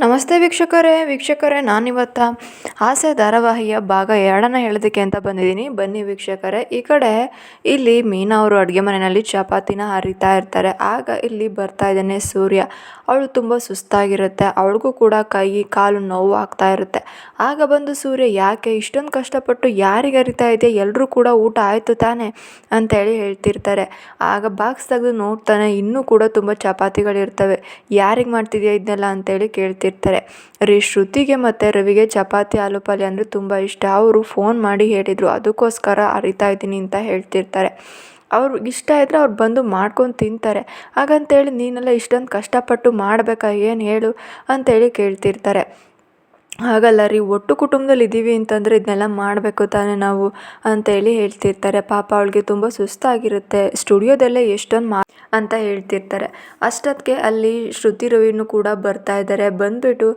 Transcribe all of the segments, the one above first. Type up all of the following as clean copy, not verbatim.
ನಮಸ್ತೆ ವೀಕ್ಷಕರೇ ನಾನಿವತ್ತು ಹಾಸ್ಯ ಧಾರಾವಾಹಿಯ ಭಾಗ 2ನ್ನು ಹೇಳೋದಕ್ಕೆ ಅಂತ ಬಂದಿದ್ದೀನಿ. ಬನ್ನಿ ವೀಕ್ಷಕರೇ. ಇಲ್ಲಿ ಮೀನಾ ಅವರು ಅಡುಗೆ ಮನೆಯಲ್ಲಿ ಚಪಾತಿನ ಹರಿತಾ ಇರ್ತಾರೆ. ಆಗ ಇಲ್ಲಿ ಬರ್ತಾ ಇದ್ದಾನೆ ಸೂರ್ಯ. ಅವಳು ತುಂಬ ಸುಸ್ತಾಗಿರುತ್ತೆ, ಅವಳಿಗೂ ಕೂಡ ಕೈ ಕಾಲು ನೋವು ಆಗ್ತಾ ಇರುತ್ತೆ. ಆಗ ಬಂದು ಸೂರ್ಯ, ಯಾಕೆ ಇಷ್ಟೊಂದು ಕಷ್ಟಪಟ್ಟು ಯಾರಿಗೆ ಹರಿತಾ ಇದೆಯಾ, ಎಲ್ಲರೂ ಕೂಡ ಊಟ ಆಯಿತು ತಾನೆ ಅಂತೇಳಿ ಹೇಳ್ತಿರ್ತಾರೆ. ಆಗ ಬಾಕ್ಸ್ ತೆಗೆದು ನೋಡ್ತಾನೆ, ಇನ್ನೂ ಕೂಡ ತುಂಬ ಚಪಾತಿಗಳಿರ್ತವೆ. ಯಾರಿಗೆ ಮಾಡ್ತಿದ್ಯಾ ಇದನ್ನೆಲ್ಲ ಅಂತೇಳಿ ಕೇಳ್ತಿರ್ತಾರೆ. ಶ್ರುತಿಗೆ ಮತ್ತು ರವಿಗೆ ಚಪಾತಿ ಆಲೂ ಪಲ್ಯ ಅಂದರೆ ತುಂಬ ಇಷ್ಟ. ಅವರು ಫೋನ್ ಮಾಡಿ ಹೇಳಿದರು, ಅದಕ್ಕೋಸ್ಕರ ಹರಿತಾ ಇದ್ದೀನಿ ಅಂತ ಹೇಳ್ತಿರ್ತಾರೆ. ಅವ್ರಿಗೆ ಇಷ್ಟ ಇದ್ದರೆ ಅವ್ರು ಬಂದು ಮಾಡ್ಕೊಂಡು ತಿಂತಾರೆ. ಹಾಗಂತೇಳಿ ನೀನೆಲ್ಲ ಇಷ್ಟೊಂದು ಕಷ್ಟಪಟ್ಟು ಮಾಡಬೇಕಾ ಏನು ಹೇಳು ಅಂತೇಳಿ ಕೇಳ್ತಿರ್ತಾರೆ. ಹಾಗಲ್ಲ ರೀ, ಒಟ್ಟು ಕುಟುಂಬದಲ್ಲಿ ಇದ್ದೀವಿ ಅಂತಂದರೆ ಇದನ್ನೆಲ್ಲ ಮಾಡಬೇಕು ತಾನೇ ನಾವು ಅಂತೇಳಿ ಹೇಳ್ತಿರ್ತಾರೆ. ಪಾಪ ಅವಳಿಗೆ ತುಂಬ ಸುಸ್ತಾಗಿರುತ್ತೆ, ಸ್ಟುಡಿಯೋದಲ್ಲೇ ಎಷ್ಟೊಂದು ಅಂತ ಹೇಳ್ತಿರ್ತಾರೆ. ಅಷ್ಟೊತ್ತಿಗೆ ಅಲ್ಲಿ ಶ್ರುತಿ ರವಿನೂ ಕೂಡ ಬರ್ತಾ ಇದ್ದಾರೆ. ಬಂದುಬಿಟ್ಟು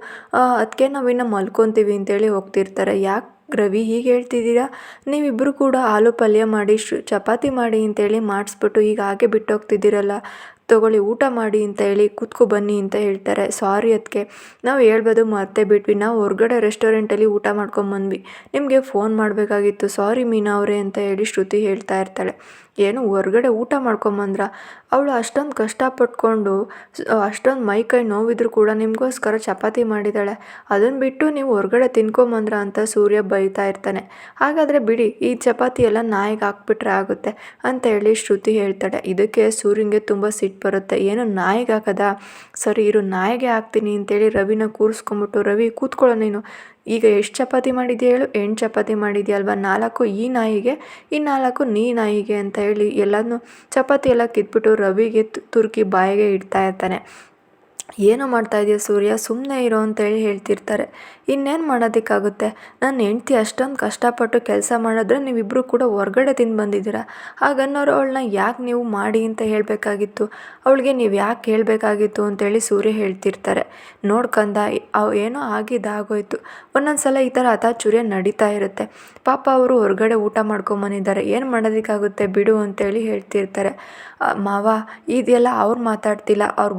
ಅದಕ್ಕೆ ನಾವಿನ್ನು ಮಲ್ಕೊತೀವಿ ಅಂತೇಳಿ ಹೋಗ್ತಿರ್ತಾರೆ. ಯಾಕೆ ರವಿ ಹೀಗೆ ಹೇಳ್ತಿದ್ದೀರಾ, ನೀವಿಬ್ಬರು ಕೂಡ ಆಲೂ ಪಲ್ಯ ಮಾಡಿ ಚಪಾತಿ ಮಾಡಿ ಅಂತೇಳಿ ಮಾಡಿಸ್ಬಿಟ್ಟು ಈಗ ಹಾಗೆ ಬಿಟ್ಟು ಹೋಗ್ತಿದ್ದೀರಲ್ಲ, ತೊಗೊಳ್ಳಿ ಊಟ ಮಾಡಿ ಅಂತ ಹೇಳಿ ಕೂತ್ಕೊ ಬನ್ನಿ ಅಂತ ಹೇಳ್ತಾರೆ. ಸಾರಿ ಅದಕ್ಕೆ ನಾವು ಹೇಳ್ಬೋದು ಮರ್ತೇ ಬಿಟ್ವಿ, ನಾವು ಹೊರಗಡೆ ರೆಸ್ಟೋರೆಂಟಲ್ಲಿ ಊಟ ಮಾಡ್ಕೊಂಬಂದ್ವಿ, ನಿಮಗೆ ಫೋನ್ ಮಾಡಬೇಕಾಗಿತ್ತು, ಸಾರಿ ಮೀನಾ ಅವರೇ ಅಂತ ಹೇಳಿ ಶ್ರುತಿ ಹೇಳ್ತಾ ಇರ್ತಾಳೆ. ಏನು ಹೊರಗಡೆ ಊಟ ಮಾಡ್ಕೊಂಬಂದ್ರ? ಅವಳು ಅಷ್ಟೊಂದು ಕಷ್ಟಪಟ್ಕೊಂಡು ಅಷ್ಟೊಂದು ಮೈ ಕೈ ನೋವಿದ್ರು ಕೂಡ ನಿಮಗೋಸ್ಕರ ಚಪಾತಿ ಮಾಡಿದ್ದಾಳೆ, ಅದನ್ನು ಬಿಟ್ಟು ನೀವು ಹೊರಗಡೆ ತಿನ್ಕೊಂಬಂದ್ರ ಅಂತ ಸೂರ್ಯ ಬೈತಾ ಇರ್ತಾನೆ. ಹಾಗಾದರೆ ಬಿಡಿ, ಈ ಚಪಾತಿ ಎಲ್ಲ ನಾಯಿಗೆ ಹಾಕ್ಬಿಟ್ರೆ ಆಗುತ್ತೆ ಅಂತ ಹೇಳಿ ಶ್ರುತಿ ಹೇಳ್ತಾಳೆ. ಇದಕ್ಕೆ ಸೂರ್ಯಂಗೆ ತುಂಬ ಸಿಟ್ಟು ಬರುತ್ತೆ. ಏನು ನಾಯಿಗೆ ಹಾಕದ? ಸರಿ ಇರು, ನಾಯಿಗೆ ಹಾಕ್ತೀನಿ ಅಂತೇಳಿ ರವಿನ ಕೂರಿಸ್ಕೊಂಬಿಟ್ಟು, ರವಿ ಕೂತ್ಕೊಳ್ಳೋ ನೀನು, ಈಗ ಎಷ್ಟು ಚಪಾತಿ ಮಾಡಿದ್ಯಾ ಹೇಳು, 8 ಚಪಾತಿ ಮಾಡಿದ್ಯಲ್ವ, 4 ಈ ನಾಯಿಗೆ, ಈ 4 ನೀ ನಾಯಿಗೆ ಅಂತ ಹೇಳಿ ಎಲ್ಲನೂ ಚಪಾತಿ ಎಲ್ಲ ಕಿತ್ಬಿಟ್ಟು ರವಿಗೆ ತುರ್ಕಿ ಬಾಯಿಗೆ ಇಡ್ತಾ ಇರ್ತಾನೆ. ಏನೋ ಮಾಡ್ತಾ ಇದೆಯಾ ಸೂರ್ಯ, ಸುಮ್ಮನೆ ಇರೋ ಅಂತೇಳಿ ಹೇಳ್ತಿರ್ತಾರೆ. ಇನ್ನೇನು ಮಾಡೋದಕ್ಕಾಗುತ್ತೆ, ನನ್ನ ಹೆಂಡ್ತಿ ಅಷ್ಟೊಂದು ಕಷ್ಟಪಟ್ಟು ಕೆಲಸ ಮಾಡಿದ್ರೆ ನೀವಿಬ್ಬರು ಕೂಡ ಹೊರಗಡೆ ತಿಂದು ಬಂದಿದ್ದೀರಾ, ಹಾಗನ್ನೋರು ಅವಳನ್ನ ಯಾಕೆ ನೀವು ಮಾಡಿ ಅಂತ ಹೇಳಬೇಕಾಗಿತ್ತು, ಅವಳಿಗೆ ನೀವು ಯಾಕೆ ಹೇಳಬೇಕಾಗಿತ್ತು ಅಂತೇಳಿ ಸೂರ್ಯ ಹೇಳ್ತಿರ್ತಾರೆ. ನೋಡ್ಕಂದ, ಏನೋ ಆಗಿದ್ದಾಗೋಯ್ತು, ಒಂದೊಂದು ಸಲ ಈ ಥರ ಅತಾಚುರ್ಯ ನಡೀತಾ ಇರುತ್ತೆ. ಪಾಪ ಅವರು ಹೊರಗಡೆ ಊಟ ಮಾಡ್ಕೊಂಬಂದಿದ್ದಾರೆ, ಏನು ಮಾಡೋದಕ್ಕಾಗುತ್ತೆ ಬಿಡು ಅಂತೇಳಿ ಹೇಳ್ತಿರ್ತಾರೆ. ಮಾವ ಇದೆಲ್ಲ ಅವ್ರು ಮಾತಾಡ್ತಿಲ್ಲ, ಅವ್ರ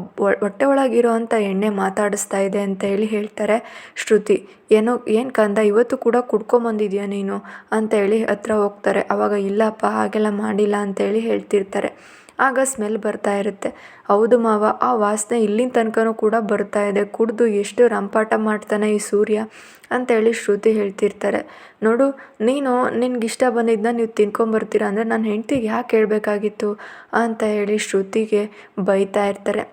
ಹೊಟ್ಟೆ ಒಳಗಿರೋ ಅಂಥ ಎಣ್ಣೆ ಮಾತಾಡಿಸ್ತಾ ಇದೆ ಅಂತ ಹೇಳಿ ಹೇಳ್ತಾರೆ. ಶ್ರುತಿ, ಏನು ಕಂದ ಇವತ್ತು ಕೂಡ ಕುಡ್ಕೊಂಬಂದಿದ್ಯಾ ನೀನು ಅಂತ ಹೇಳಿ ಹತ್ರ ಹೋಗ್ತಾರೆ. ಆವಾಗ ಇಲ್ಲಪ್ಪ ಹಾಗೆಲ್ಲ ಮಾಡಿಲ್ಲ ಅಂತೇಳಿ ಹೇಳ್ತಿರ್ತಾರೆ. ಆಗ ಸ್ಮೆಲ್ ಬರ್ತಾ ಇರುತ್ತೆ. ಹೌದು ಮಾವ, ಆ ವಾಸನೆ ಇಲ್ಲಿನ ತನಕನೂ ಕೂಡ ಬರ್ತಾ ಇದೆ, ಕುಡಿದು ಎಷ್ಟು ರಂಪಾಟ ಮಾಡ್ತಾನೆ ಈ ಸೂರ್ಯ ಅಂತೇಳಿ ಶ್ರುತಿ ಹೇಳ್ತಿರ್ತಾರೆ. ನೋಡು, ನಿನಗಿಷ್ಟ ಬಂದಿದ್ದನ್ನ ನೀವು ತಿನ್ಕೊಂಬರ್ತೀರ ಅಂದರೆ ನನ್ನ ಹೆಂಡ್ತಿಗೆ ಯಾಕೆ ಹೇಳ್ಬೇಕಾಗಿತ್ತು ಅಂತ ಹೇಳಿ ಶ್ರುತಿಗೆ ಬೈತಾ ಇರ್ತಾರೆ.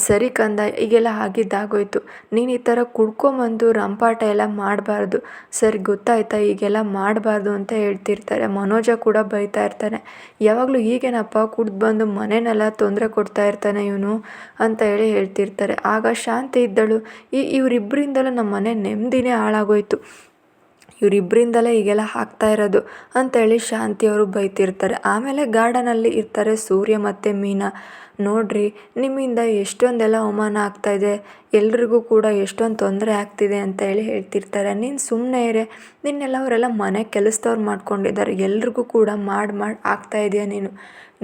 ಸರಿ ಕಂದ, ಈಗೆಲ್ಲ ಆಗಿದ್ದಾಗೋಯ್ತು, ನೀನು ಈ ಥರ ಕುಡ್ಕೊಂಬಂದು ರಂಪಾಟ ಎಲ್ಲ ಮಾಡಬಾರ್ದು, ಸರಿ ಗೊತ್ತಾಯ್ತಾ, ಈಗೆಲ್ಲ ಮಾಡಬಾರ್ದು ಅಂತ ಹೇಳ್ತಿರ್ತಾರೆ. ಮನೋಜ ಕೂಡ ಬೈತಾ ಇರ್ತಾನೆ. ಯಾವಾಗಲೂ ಹೀಗೇನಪ್ಪ, ಕುಡ್ದು ಬಂದು ಮನೆಯನ್ನೆಲ್ಲ ತೊಂದರೆ ಕೊಡ್ತಾ ಇರ್ತಾನೆ ಇವನು ಅಂತ ಹೇಳಿ ಹೇಳ್ತಿರ್ತಾರೆ. ಆಗ ಶಾಂತಿ ಇದ್ದಳು, ಇವರಿಬ್ಬರಿಂದಲೂ ನಮ್ಮ ಮನೆ ನೆಮ್ಮದಿನೇ ಹಾಳಾಗೋಯ್ತು, ಇವರಿಬ್ಬರಿಂದಲೇ ಹೀಗೆಲ್ಲ ಆಗ್ತಾ ಇರೋದು ಅಂತೇಳಿ ಶಾಂತಿಯವರು ಬೈತಿರ್ತಾರೆ. ಆಮೇಲೆ ಗಾರ್ಡನಲ್ಲಿ ಇರ್ತಾರೆ ಸೂರ್ಯ ಮತ್ತು ಮೀನಾ. ನೋಡ್ರಿ, ನಿಮ್ಮಿಂದ ಎಷ್ಟೊಂದೆಲ್ಲ ಅವಮಾನ ಆಗ್ತಾಯಿದೆ, ಎಲ್ರಿಗೂ ಕೂಡ ಎಷ್ಟೊಂದು ತೊಂದರೆ ಆಗ್ತಿದೆ ಅಂತ ಹೇಳಿ ಹೇಳ್ತಿರ್ತಾರೆ. ನೀನು ಸುಮ್ಮನೆ ಇರೆ, ನಿನ್ನೆಲ್ಲ ಅವರೆಲ್ಲ ಮನೆ ಕೆಲಸದವ್ರು ಮಾಡ್ಕೊಂಡಿದ್ದಾರೆ, ಎಲ್ರಿಗೂ ಕೂಡ ಮಾಡಿ ಆಗ್ತಾಯಿದೆಯಾ,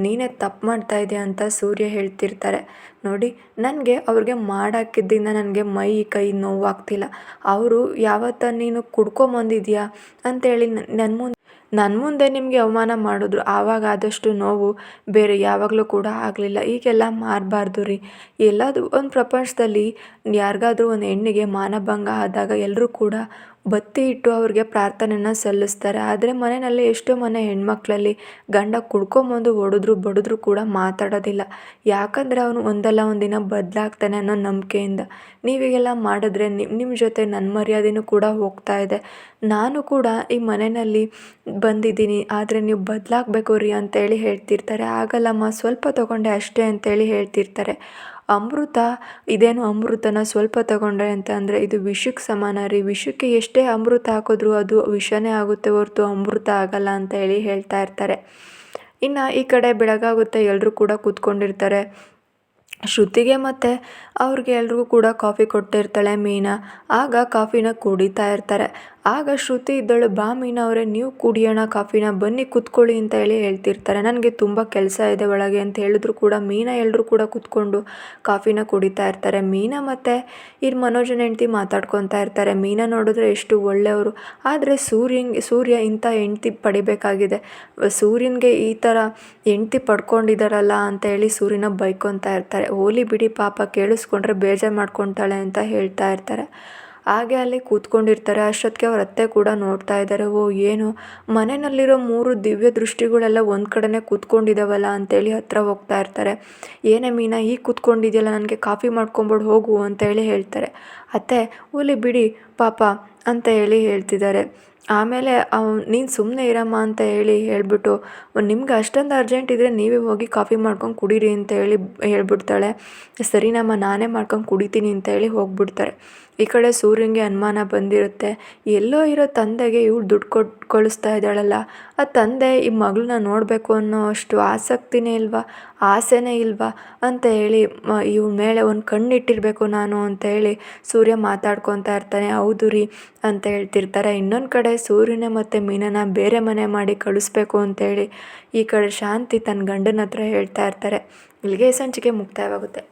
ನೀನೇ ತಪ್ಪು ಮಾಡ್ತಾ ಇದೆಯಾ ಅಂತ ಸೂರ್ಯ ಹೇಳ್ತಿರ್ತಾರೆ. ನೋಡಿ, ನನಗೆ ಅವ್ರಿಗೆ ಮಾಡಾಕಿದ್ದರಿಂದ ನನಗೆ ಮೈ ಕೈ ನೋವಾಗ್ತಿಲ್ಲ, ಅವರು ಯಾವತ್ತ ನೀನು ಕುಡ್ಕೊಂಬಂದಿದ್ಯಾ ಅಂತೇಳಿ ನನ್ನ ಮುಂದೆ ನಿಮಗೆ ಅವಮಾನ ಮಾಡಿದ್ರು, ಆವಾಗ ಆದಷ್ಟು ನೋವು ಬೇರೆ ಯಾವಾಗಲೂ ಕೂಡ ಆಗಲಿಲ್ಲ. ಈಗೆಲ್ಲ ಮಾರಬಾರ್ದು ರೀ. ಎಲ್ಲದು ಒಂದು ಪ್ರಪಂಚದಲ್ಲಿ ಯಾರಿಗಾದ್ರೂ ಒಂದು ಹೆಣ್ಣಿಗೆ ಮಾನಭಂಗ ಆದಾಗ ಎಲ್ಲರೂ ಕೂಡ ಬತ್ತಿ ಇಟ್ಟು ಅವ್ರಿಗೆ ಪ್ರಾರ್ಥನೆಯನ್ನು ಸಲ್ಲಿಸ್ತಾರೆ. ಆದರೆ ಮನೆಯಲ್ಲಿ ಎಷ್ಟೋ ಮನೆ ಹೆಣ್ಮಕ್ಳಲ್ಲಿ ಗಂಡ ಕುಡ್ಕೊಂಬಂದು ಹೊಡೆದ್ರು ಬಡಿದ್ರು ಕೂಡ ಮಾತಾಡೋದಿಲ್ಲ. ಯಾಕಂದರೆ ಅವನು ಒಂದಲ್ಲ ಒಂದಿನ ಬದಲಾಗ್ತಾನೆ ಅನ್ನೋ ನಂಬಿಕೆಯಿಂದ. ನೀವೀಗೆಲ್ಲ ಮಾಡಿದ್ರೆ ನಿಮ್ಮ ಜೊತೆ ನನ್ನ ಮರ್ಯಾದೆನೂ ಕೂಡ ಹೋಗ್ತಾ ಇದೆ. ನಾನು ಕೂಡ ಈ ಮನೆಯಲ್ಲಿ ಬಂದಿದ್ದೀನಿ, ಆದರೆ ನೀವು ಬದಲಾಗಬೇಕು ರೀ ಅಂತೇಳಿ ಹೇಳ್ತಿರ್ತಾರೆ. ಆಗಲ್ಲಮ್ಮ, ಸ್ವಲ್ಪ ತೊಗೊಂಡೆ ಅಷ್ಟೇ ಅಂತೇಳಿ ಹೇಳ್ತಿರ್ತಾರೆ. ಅಮೃತ, ಇದೇನು ಅಮೃತನ ಸ್ವಲ್ಪ ತಗೊಂಡ್ರೆ ಅಂತ ಅಂದರೆ ಇದು ವಿಷಕ್ಕೆ ಸಮಾನ ರೀ, ವಿಷಕ್ಕೆ ಎಷ್ಟೇ ಅಮೃತ ಹಾಕಿದ್ರೂ ಅದು ವಿಷನೇ ಆಗುತ್ತೆ ಹೊರತು ಅಮೃತ ಆಗಲ್ಲ ಅಂತ ಹೇಳಿ ಹೇಳ್ತಾ ಇರ್ತಾರೆ. ಇನ್ನು ಈ ಕಡೆ ಬೆಳಗಾಗುತ್ತೆ, ಎಲ್ಲರೂ ಕೂಡ ಕೂತ್ಕೊಂಡಿರ್ತಾರೆ. ಶ್ರುತಿಗೆ ಮತ್ತು ಅವ್ರಿಗೆ ಎಲ್ರಿಗೂ ಕೂಡ ಕಾಫಿ ಕೊಟ್ಟಿರ್ತಾಳೆ ಮೀನಾ. ಆಗ ಕಾಫಿನ ಕುಡಿತಾ ಇರ್ತಾರೆ. ಆಗ ಶ್ರುತಿ ಇದ್ದಳು, ಬಾ ಮೀನಾ ಅವರೇ, ನೀವು ಕುಡಿಯೋಣ ಕಾಫಿನ, ಬನ್ನಿ ಕೂತ್ಕೊಳ್ಳಿ ಅಂತ ಹೇಳಿ ಹೇಳ್ತಿರ್ತಾರೆ. ನನಗೆ ತುಂಬ ಕೆಲಸ ಇದೆ ಒಳಗೆ ಅಂತ ಹೇಳಿದ್ರು ಕೂಡ ಮೀನಾ ಎಲ್ಲರೂ ಕೂಡ ಕೂತ್ಕೊಂಡು ಕಾಫಿನ ಕುಡಿತಾ ಇರ್ತಾರೆ. ಮೀನಾ ಮತ್ತು ಇಲ್ಲಿ ಮನೋಜನ ಹೆಂಡ್ತಿ ಮಾತಾಡ್ಕೊತಾ ಇರ್ತಾರೆ. ಮೀನಾ ನೋಡಿದ್ರೆ ಎಷ್ಟು ಒಳ್ಳೆಯವರು, ಆದರೆ ಸೂರ್ಯ ಇಂಥ ಹೆಂಡ್ತಿ ಪಡಿಬೇಕಾಗಿದೆ, ಸೂರ್ಯನಿಗೆ ಈ ಥರ ಹೆಂಡ್ತಿ ಪಡ್ಕೊಂಡಿದ್ದಾರಲ್ಲ ಅಂತ ಹೇಳಿ ಸೂರ್ಯನ ಬೈಕೊತಾ ಇರ್ತಾರೆ. ಹೋಲಿ ಬಿಡಿ ಪಾಪ, ಕೇಳಿಸ್ಕೊಂಡ್ರೆ ಬೇಜಾರು ಮಾಡ್ಕೊತಾಳೆ ಅಂತ ಹೇಳ್ತಾ ಇರ್ತಾರೆ. ಹಾಗೆ ಅಲ್ಲಿ ಕೂತ್ಕೊಂಡಿರ್ತಾರೆ. ಅಷ್ಟೊತ್ತಿಗೆ ಅವ್ರ ಅತ್ತೆ ಕೂಡ ನೋಡ್ತಾ ಇದ್ದಾರೆ. ಓ ಏನು ಮನೆಯಲ್ಲಿರೋ 3 ದಿವ್ಯ ದೃಷ್ಟಿಗಳೆಲ್ಲ ಒಂದು ಕಡೆನೇ ಕೂತ್ಕೊಂಡಿದ್ದಾವಲ್ಲ ಅಂತೇಳಿ ಹತ್ರ ಹೋಗ್ತಾ ಇರ್ತಾರೆ. ಏನೇ ಮೀನಾ ಈಗ ಕೂತ್ಕೊಂಡಿದೆಯಲ್ಲ, ನನಗೆ ಕಾಫಿ ಮಾಡ್ಕೊಂಬಿಡು ಹೋಗು ಅಂತೇಳಿ ಹೇಳ್ತಾರೆ. ಅತ್ತೆ ಹೋಲಿ ಬಿಡಿ ಪಾಪ ಅಂತ ಹೇಳಿ ಹೇಳ್ತಿದ್ದಾರೆ. ಆಮೇಲೆ ನೀನು ಸುಮ್ಮನೆ ಇರಮ್ಮ ಅಂತ ಹೇಳ್ಬಿಟ್ಟು, ನಿಮ್ಗೆ ಅಷ್ಟೊಂದು ಅರ್ಜೆಂಟ್ ಇದ್ದರೆ ನೀವೇ ಹೋಗಿ ಕಾಫಿ ಮಾಡ್ಕೊಂಡು ಕುಡೀರಿ ಅಂತ ಹೇಳ್ಬಿಡ್ತಾಳೆ. ಸರಿನಮ್ಮ ನಾನೇ ಮಾಡ್ಕೊಂಡು ಕುಡಿತೀನಿ ಅಂತ ಹೇಳಿ ಹೋಗ್ಬಿಡ್ತಾರೆ. ಈ ಕಡೆ ಸೂರ್ಯನಿಗೆ ಅನುಮಾನ ಬಂದಿರುತ್ತೆ, ಎಲ್ಲೋ ಇರೋ ತಂದೆಗೆ ಇವಳು ದುಡ್ಡು ಕೊಟ್ಟು ಕಳಿಸ್ತಾ ಇದ್ದಾಳಲ್ಲ, ಆ ತಂದೆ ಈ ಮಗಳನ್ನ ನೋಡಬೇಕು ಅನ್ನೋ ಅಷ್ಟು ಆಸಕ್ತಿನೇ ಇಲ್ವಾ, ಆಸೆನೇ ಇಲ್ವಾ ಅಂತ ಹೇಳಿ ಇವಳ ಮೇಲೆ ಒಂದು ಕಣ್ಣಿಟ್ಟಿರಬೇಕು ನಾನು ಅಂತ ಹೇಳಿ ಸೂರ್ಯ ಮಾತಾಡ್ಕೊತಾ ಇರ್ತಾನೆ. ಹೌದು ರೀ ಅಂತ ಹೇಳ್ತಿರ್ತಾರೆ. ಇನ್ನೊಂದು ಕಡೆ ಸೂರ್ಯನ ಮತ್ತು ಮೀನನ ಬೇರೆ ಮನೆ ಮಾಡಿ ಕಳಿಸ್ಬೇಕು ಅಂತೇಳಿ ಈ ಕಡೆ ಶಾಂತಿ ತನ್ನ ಗಂಡನ ಹತ್ರ ಹೇಳ್ತಾ ಇರ್ತಾರೆ. ಇಲ್ಲಿಗೆ ಸಂಚಿಕೆ ಮುಕ್ತಾಯವಾಗುತ್ತೆ.